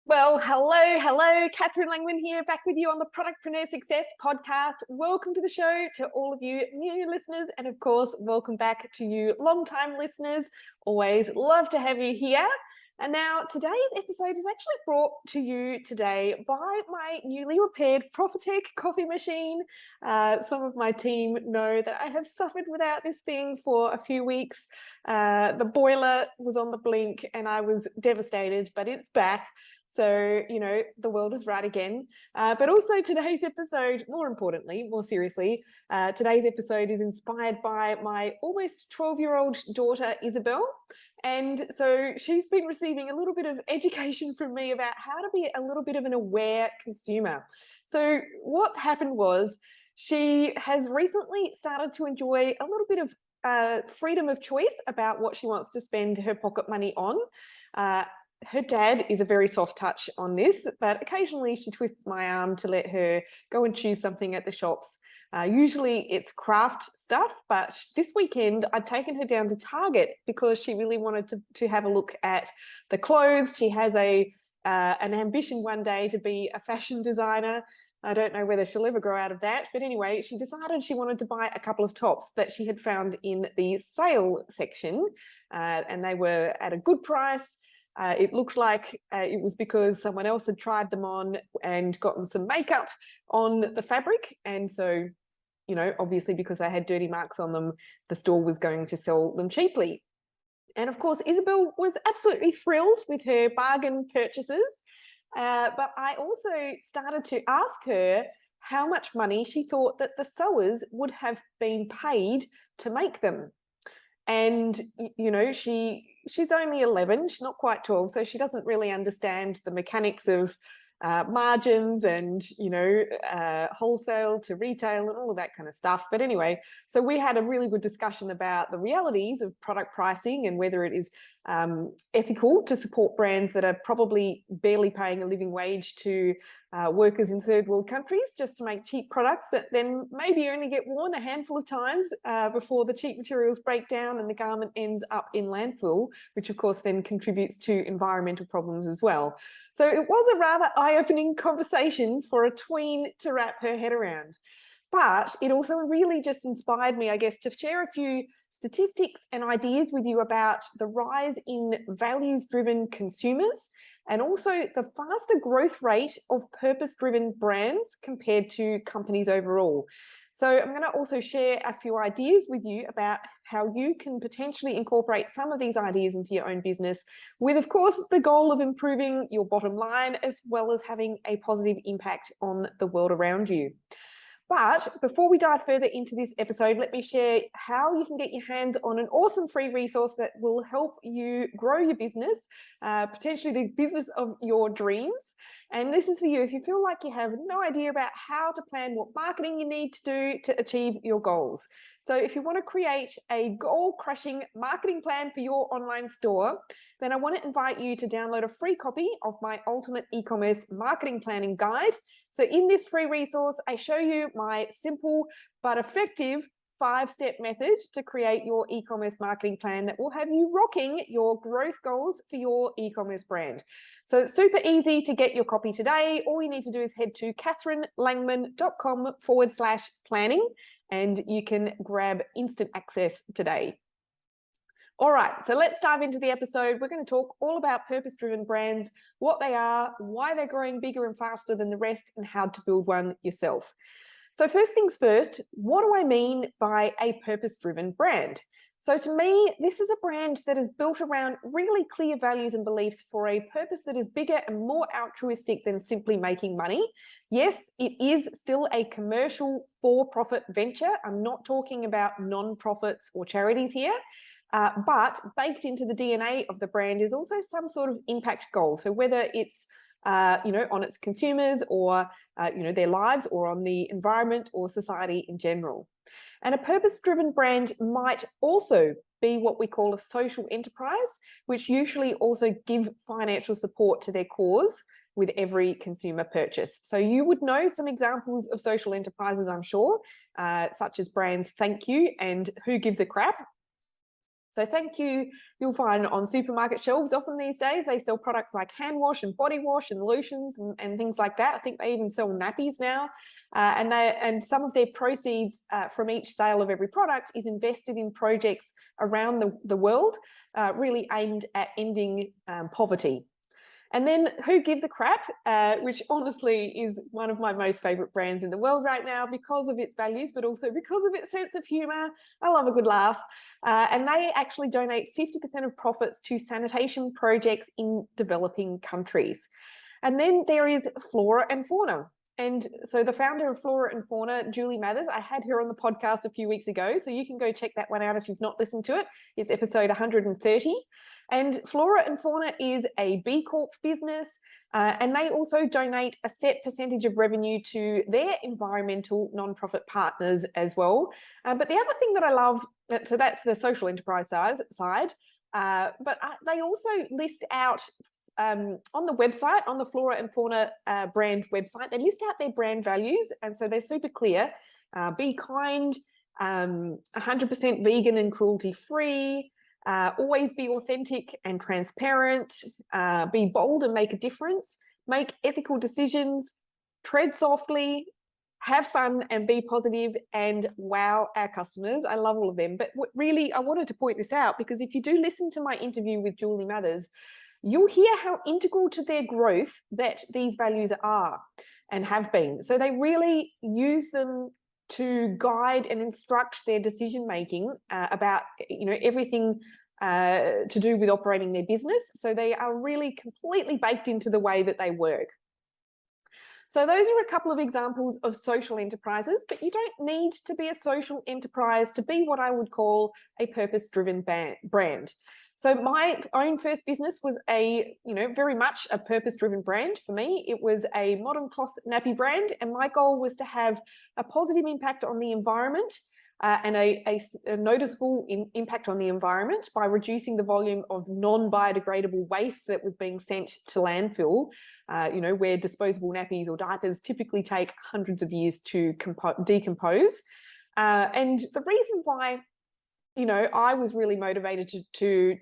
Well, hello, Catherine Langman here, back with you on the Productpreneur Success podcast. Welcome to the show to all of you new listeners, and of course, welcome back to you long-time listeners. Always love to have you here. And now today's episode is actually brought to you today by my newly repaired Profitec coffee machine. Some of my team know that I have suffered without this thing for a few weeks. The boiler was on the blink and I was devastated, but it's back. So, the world is right again. But also today's episode, more importantly, more seriously, today's episode is inspired by my almost 12-year-old daughter, Isabel. And so she's been receiving a little bit of education from me about how to be a little bit of an aware consumer. So what happened was she has recently started to enjoy a little bit of freedom of choice about what she wants to spend her pocket money on. Her dad is a very soft touch on this, but occasionally she twists my arm to let her go and choose something at the shops. Usually it's craft stuff, but this weekend I'd taken her down to Target because she really wanted to have a look at the clothes. She has an ambition one day to be a fashion designer. I don't know whether she'll ever grow out of that, but anyway, she decided she wanted to buy a couple of tops that she had found in the sale section, and they were at a good price. It looked like it was because someone else had tried them on and gotten some makeup on the fabric. And so, obviously because they had dirty marks on them, the store was going to sell them cheaply. And of course, Isabel was absolutely thrilled with her bargain purchases. But I also started to ask her how much money she thought that the sewers would have been paid to make them. And, she's only 11, she's not quite 12, so she doesn't really understand the mechanics of margins and, wholesale to retail and all of that kind of stuff. But anyway, so we had a really good discussion about the realities of product pricing and whether it is ethical to support brands that are probably barely paying a living wage to workers in third world countries just to make cheap products that then maybe only get worn a handful of times before the cheap materials break down and the garment ends up in landfill, which of course then contributes to environmental problems as well. So it was a rather eye-opening conversation for a tween to wrap her head around. But it also really just inspired me, I guess, to share a few statistics and ideas with you about the rise in values-driven consumers and also the faster growth rate of purpose-driven brands compared to companies overall. So I'm going to also share a few ideas with you about how you can potentially incorporate some of these ideas into your own business with, of course, the goal of improving your bottom line as well as having a positive impact on the world around you. But before we dive further into this episode, let me share how you can get your hands on an awesome free resource that will help you grow your business, potentially the business of your dreams. And this is for you if you feel like you have no idea about how to plan what marketing you need to do to achieve your goals. So if you want to create a goal-crushing marketing plan for your online store, then I want to invite you to download a free copy of my Ultimate E-commerce Marketing Planning Guide. So in this free resource, I show you my simple but effective 5-step method to create your e-commerce marketing plan that will have you rocking your growth goals for your e-commerce brand. So it's super easy to get your copy today. All you need to do is head to catherinelangman.com/planning and you can grab instant access today. All right, so let's dive into the episode. We're going to talk all about purpose-driven brands, what they are, why they're growing bigger and faster than the rest, and how to build one yourself. So first things first, what do I mean by a purpose-driven brand? So to me, this is a brand that is built around really clear values and beliefs for a purpose that is bigger and more altruistic than simply making money. Yes, it is still a commercial for-profit venture. I'm not talking about non-profits or charities here. But baked into the DNA of the brand is also some sort of impact goal. So whether it's on its consumers or their lives or on the environment or society in general. And a purpose-driven brand might also be what we call a social enterprise, which usually also give financial support to their cause with every consumer purchase. So you would know some examples of social enterprises, I'm sure, such as brands Thank You and Who Gives a Crap. So thank you, you'll find on supermarket shelves often these days, they sell products like hand wash and body wash and lotions and things like that. I think they even sell nappies now. And some of their proceeds from each sale of every product is invested in projects around the world, really aimed at ending poverty. And then Who Gives a Crap, which honestly is one of my most favourite brands in the world right now because of its values, but also because of its sense of humour. I love a good laugh. And they actually donate 50% of profits to sanitation projects in developing countries. And then there is Flora and Fauna. And so the founder of Flora and Fauna, Julie Mathers, I had her on the podcast a few weeks ago, so you can go check that one out if you've not listened to it. It's episode 130. And Flora and Fauna is a B Corp business, and they also donate a set percentage of revenue to their environmental nonprofit partners as well. But the other thing that I love, so that's the social enterprise side, but they also list out on the website, on the Flora and Fauna brand website, they list out their brand values, and so they're super clear. Be kind, 100% vegan and cruelty-free, always be authentic and transparent, be bold and make a difference, make ethical decisions, tread softly, have fun and be positive, and wow our customers. I love all of them. But really, I wanted to point this out because if you do listen to my interview with Julie Mathers, you'll hear how integral to their growth that these values are and have been. So they really use them to guide and instruct their decision making about everything to do with operating their business. So they are really completely baked into the way that they work. So those are a couple of examples of social enterprises, but you don't need to be a social enterprise to be what I would call a purpose-driven brand. So my own first business was very much a purpose-driven brand for me. It was a modern cloth nappy brand, and my goal was to have a positive impact on the environment and a noticeable impact on the environment by reducing the volume of non-biodegradable waste that was being sent to landfill, where disposable nappies or diapers typically take hundreds of years to decompose. And the reason why I was really motivated to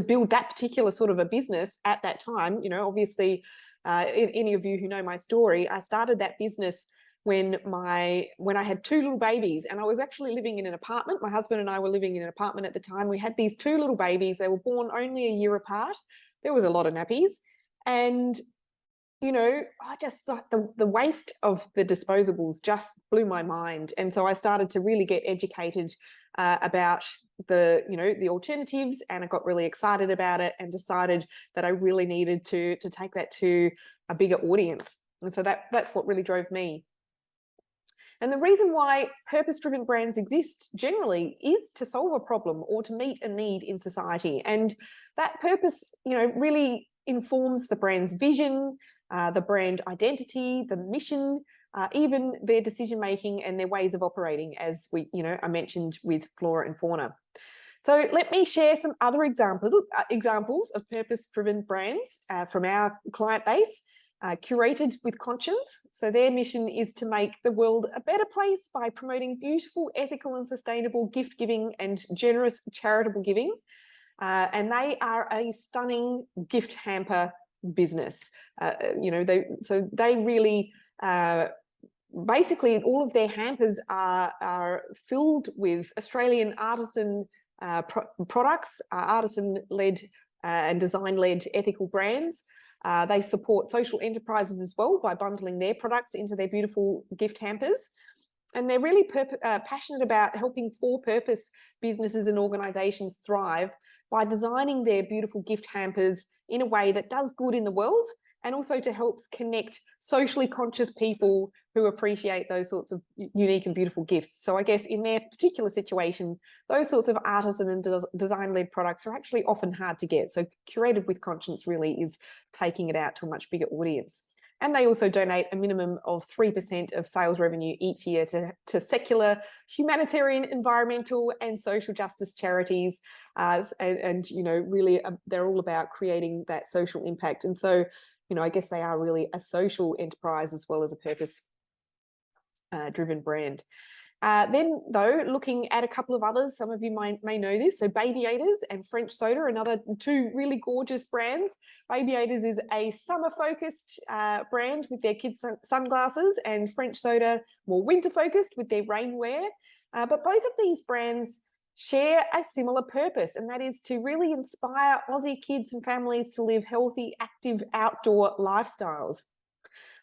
build that particular sort of a business at that time. Obviously, any of you who know my story, I started that business when I had two little babies, and I was actually living in an apartment. My husband and I were living in an apartment at the time. We had these two little babies. They were born only a year apart. There was a lot of nappies, and I just thought the waste of the disposables just blew my mind. And so I started to really get educated about the alternatives, and I got really excited about it and decided that I really needed to take that to a bigger audience. And so that's what really drove me. And the reason why purpose-driven brands exist generally is to solve a problem or to meet a need in society. And that purpose, really informs the brand's vision, the brand identity, the mission, even their decision-making and their ways of operating, as I mentioned with Flora and Fauna. So let me share some other examples of purpose-driven brands from our client base. Curated with Conscience. So their mission is to make the world a better place by promoting beautiful, ethical and sustainable gift giving and generous charitable giving. And they are a stunning gift hamper business. They really, basically all of their hampers are filled with Australian artisan products, artisan-led and design-led ethical brands. They support social enterprises as well by bundling their products into their beautiful gift hampers. And they're really passionate about helping for-purpose businesses and organisations thrive by designing their beautiful gift hampers in a way that does good in the world, and also to help connect socially conscious people who appreciate those sorts of unique and beautiful gifts. So I guess in their particular situation, those sorts of artisan and design-led products are actually often hard to get. So Curated with Conscience really is taking it out to a much bigger audience. And they also donate a minimum of 3% of sales revenue each year to secular, humanitarian, environmental and social justice charities. Really they're all about creating that social impact. And so, I guess they are really a social enterprise as well as a purpose driven brand. Then, though, looking at a couple of others, some of you may know this. So Baby Aiders and French Soda, another two really gorgeous brands. Baby Aiders is a summer-focused brand with their kids' sunglasses, and French Soda more winter-focused with their rainwear. But both of these brands share a similar purpose, and that is to really inspire Aussie kids and families to live healthy, active, outdoor lifestyles.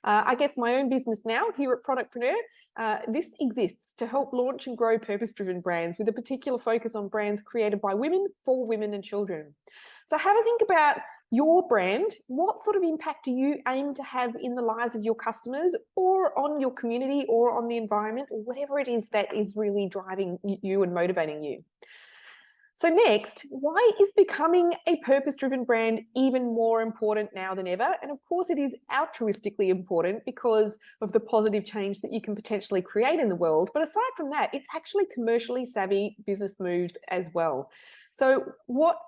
I guess my own business now here at Productpreneur, this exists to help launch and grow purpose-driven brands with a particular focus on brands created by women, for women and children. So have a think about your brand. What sort of impact do you aim to have in the lives of your customers or on your community or on the environment, or whatever it is that is really driving you and motivating you? So next, why is becoming a purpose-driven brand even more important now than ever? And of course, it is altruistically important because of the positive change that you can potentially create in the world. But aside from that, it's actually commercially savvy business move as well. So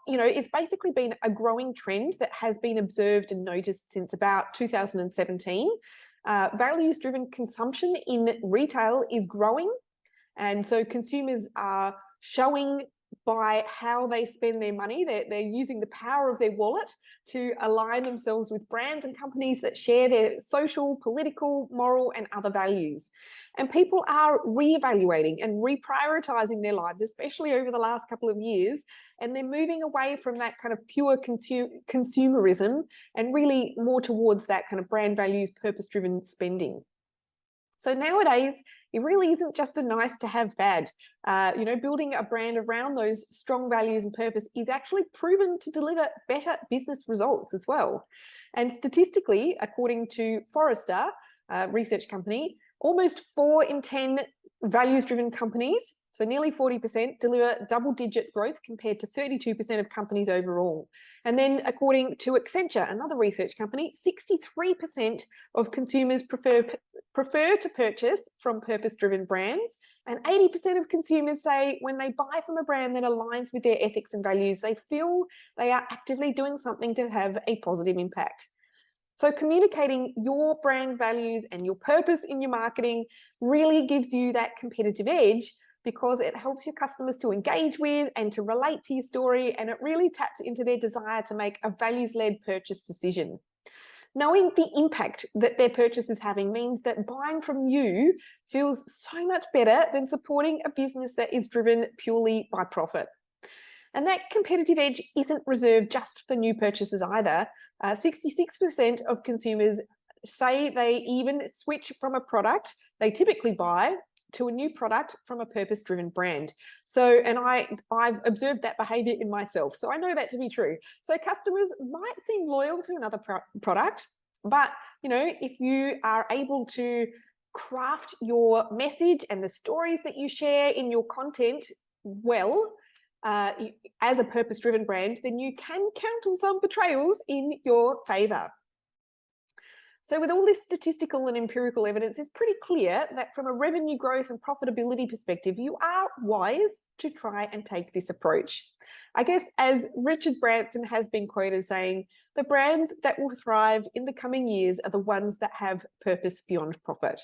it's basically been a growing trend that has been observed and noticed since about 2017. Values-driven consumption in retail is growing. And so consumers are showing by how they spend their money. They're using the power of their wallet to align themselves with brands and companies that share their social, political, moral, and other values. And people are reevaluating and reprioritizing their lives, especially over the last couple of years. And they're moving away from that kind of pure consumerism and really more towards that kind of brand values, purpose-driven spending. So nowadays, it really isn't just a nice to have fad. Building a brand around those strong values and purpose is actually proven to deliver better business results as well. And statistically, according to Forrester, research company, almost 4 in 10 values-driven companies, so nearly 40%, deliver double-digit growth compared to 32% of companies overall. And then according to Accenture, another research company, 63% of consumers prefer to purchase from purpose-driven brands, and 80% of consumers say when they buy from a brand that aligns with their ethics and values, they feel they are actively doing something to have a positive impact. So communicating your brand values and your purpose in your marketing really gives you that competitive edge because it helps your customers to engage with and to relate to your story, and it really taps into their desire to make a values-led purchase decision. Knowing the impact that their purchase is having means that buying from you feels so much better than supporting a business that is driven purely by profit. And that competitive edge isn't reserved just for new purchases either. 66% of consumers say they even switch from a product they typically buy to a new product from a purpose-driven brand. So, and I've observed that behavior in myself, so I know that to be true. So customers might seem loyal to another product, but if you are able to craft your message and the stories that you share in your content well, as a purpose-driven brand, then you can count on some betrayals in your favor. So with all this statistical and empirical evidence, it's pretty clear that from a revenue growth and profitability perspective, you are wise to try and take this approach. I guess as Richard Branson has been quoted saying, the brands that will thrive in the coming years are the ones that have purpose beyond profit.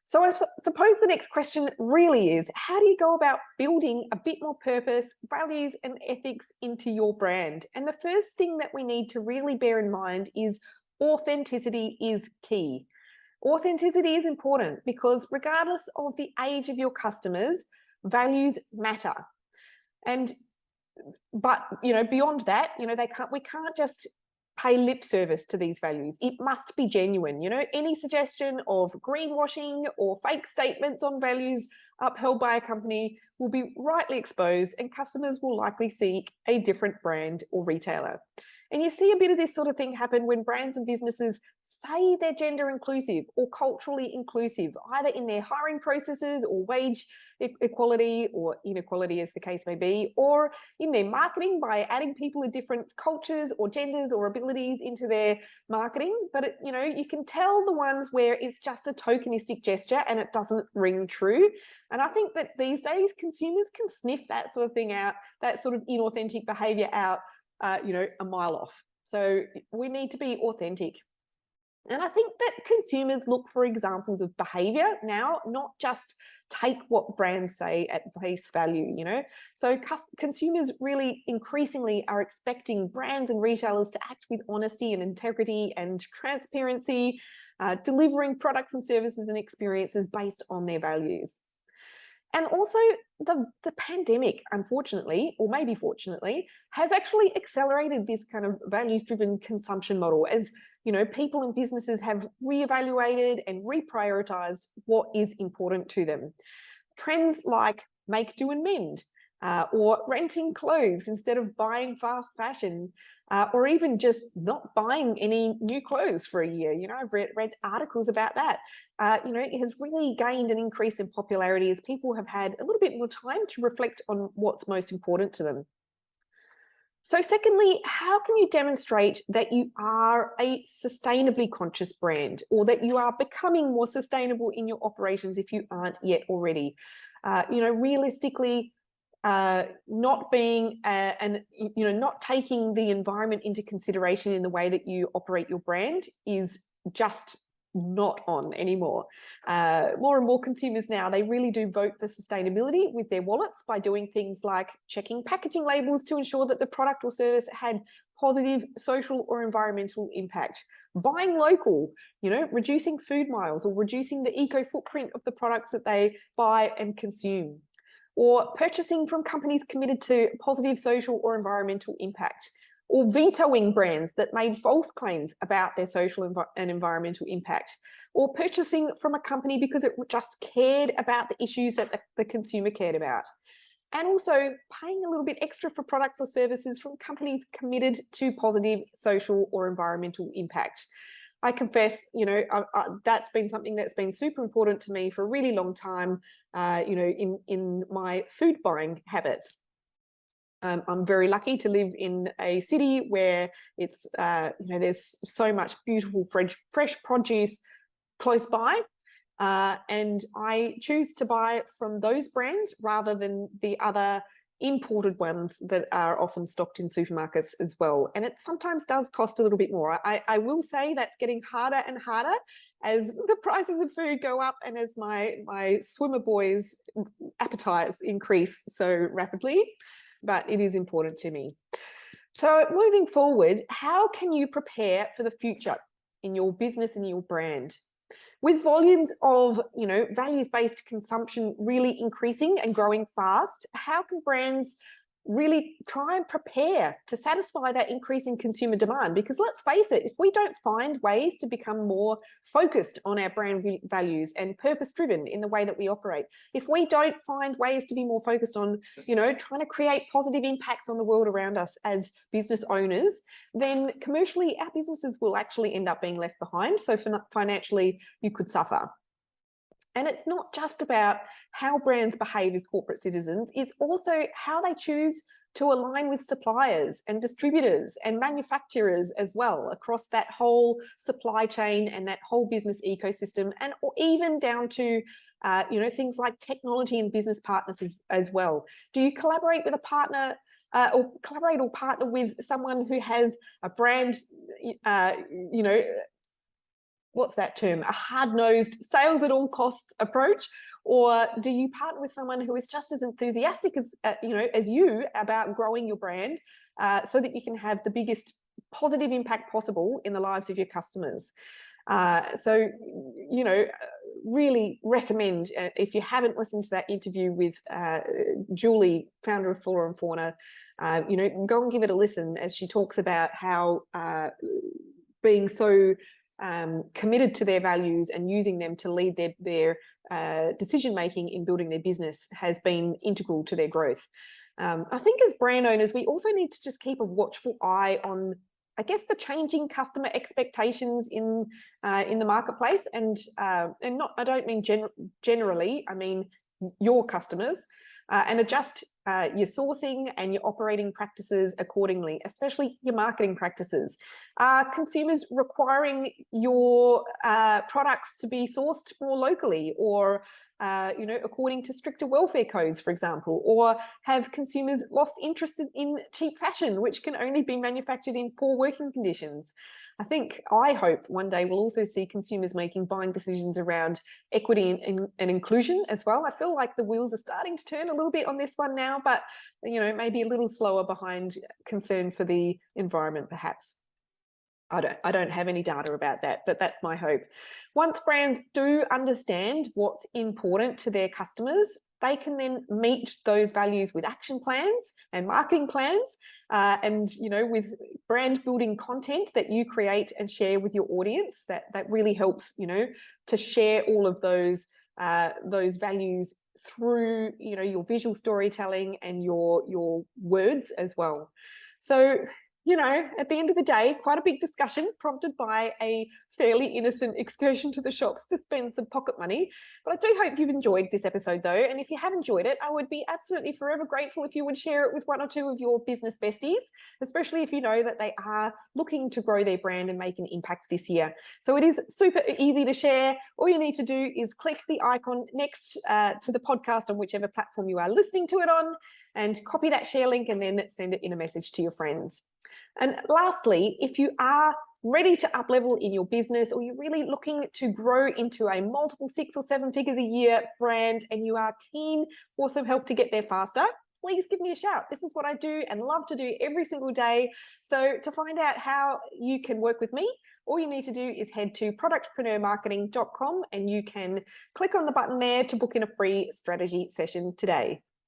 So I suppose the next question really is, how do you go about building a bit more purpose, values and ethics into your brand? And the first thing that we need to really bear in mind is authenticity is key. Authenticity is important because regardless of the age of your customers, values matter. But beyond that, we can't just pay lip service to these values. It must be genuine. Any suggestion of greenwashing or fake statements on values upheld by a company will be rightly exposed, and customers will likely seek a different brand or retailer. And you see a bit of this sort of thing happen when brands and businesses say they're gender inclusive or culturally inclusive, either in their hiring processes or wage equality or inequality as the case may be, or in their marketing by adding people of different cultures or genders or abilities into their marketing. But you can tell the ones where it's just a tokenistic gesture and it doesn't ring true. And I think that these days consumers can sniff that sort of thing out, that sort of inauthentic behavior out, a mile off. So we need to be authentic. And I think that consumers look for examples of behavior now, not just take what brands say at face value, you know? So consumers really increasingly are expecting brands and retailers to act with honesty and integrity and transparency, delivering products and services and experiences based on their values. And also the pandemic, unfortunately, or maybe fortunately, has actually accelerated this kind of values-driven consumption model as, you know, people and businesses have reevaluated and reprioritized what is important to them. Trends like make, do and mend, or renting clothes instead of buying fast fashion, or even just not buying any new clothes for a year. You know, I've read articles about that. You know, it has really gained an increase in popularity as people have had a little bit more time to reflect on what's most important to them. So secondly, how can you demonstrate that you are a sustainably conscious brand, or that you are becoming more sustainable in your operations if you aren't yet already? You know, realistically, not being not taking the environment into consideration in the way that you operate your brand is just not on anymore. More and more consumers now, they really do vote for sustainability with their wallets by doing things like checking packaging labels to ensure that the product or service had positive social or environmental impact. Buying local, you know, reducing food miles or reducing the eco footprint of the products that they buy and consume. Or purchasing from companies committed to positive social or environmental impact, or vetoing brands that made false claims about their social and environmental impact, or purchasing from a company because it just cared about the issues that the consumer cared about. And also paying a little bit extra for products or services from companies committed to positive social or environmental impact. I confess, you know, that's been something that's been super important to me for a really long time, you know, in my food buying habits. I'm very lucky to live in a city where it's, you know, there's so much beautiful fresh produce close by. And I choose to buy from those brands rather than the other imported ones that are often stocked in supermarkets as well. And it sometimes does cost a little bit more. I will say that's getting harder and harder as the prices of food go up and as my swimmer boys' appetites increase so rapidly, but it is important to me. So moving forward, how can you prepare for the future in your business and your brand? With volumes of, you know, values-based consumption really increasing and growing fast, how can brands really try and prepare to satisfy that increasing consumer demand? Because let's face it, if we don't find ways to become more focused on our brand values and purpose-driven in the way that we operate, if we don't find ways to be more focused on, you know, trying to create positive impacts on the world around us as business owners, then commercially our businesses will actually end up being left behind. So financially, you could suffer. And it's not just about how brands behave as corporate citizens, it's also how they choose to align with suppliers and distributors and manufacturers as well across that whole supply chain and that whole business ecosystem, and or even down to you know, things like technology and business partners as well. Do you collaborate with a partner or collaborate or partner with someone who has a brand, you know, what's that term, a hard-nosed sales at all costs approach? Or do you partner with someone who is just as enthusiastic as you know, as you about growing your brand so that you can have the biggest positive impact possible in the lives of your customers? So, you know, really recommend, if you haven't listened to that interview with Julie, founder of Flora and Fauna, you know, go and give it a listen as she talks about how being so committed to their values and using them to lead their decision making in building their business has been integral to their growth. I think as brand owners, we also need to just keep a watchful eye on, I guess, the changing customer expectations in the marketplace, and not, I don't mean generally, I mean your customers, and adjust your sourcing and your operating practices accordingly, especially your marketing practices. Are consumers requiring your products to be sourced more locally, or according to stricter welfare codes, for example, or have consumers lost interest in cheap fashion, which can only be manufactured in poor working conditions? I hope one day we'll also see consumers making buying decisions around equity and inclusion as well. I feel like the wheels are starting to turn a little bit on this one now, but maybe a little slower behind concern for the environment, perhaps. I don't have any data about that, but that's my hope. Once brands do understand what's important to their customers, they can then meet those values with action plans and marketing plans, and with brand building content that you create and share with your audience. That really helps, to share all of those values through your visual storytelling and your words as well. So at the end of the day, quite a big discussion prompted by a fairly innocent excursion to the shops to spend some pocket money. But I do hope you've enjoyed this episode though. And if you have enjoyed it, I would be absolutely forever grateful if you would share it with one or two of your business besties, especially if you know that they are looking to grow their brand and make an impact this year. So it is super easy to share. All you need to do is click the icon next to the podcast on whichever platform you are listening to it on, and copy that share link and then send it in a message to your friends. And lastly, if you are ready to up level in your business, or you're really looking to grow into a multiple 6 or 7 figures a year brand, and you are keen for some help to get there faster, please give me a shout. This is what I do and love to do every single day. So to find out how you can work with me, all you need to do is head to productpreneurmarketing.com and you can click on the button there to book in a free strategy session today.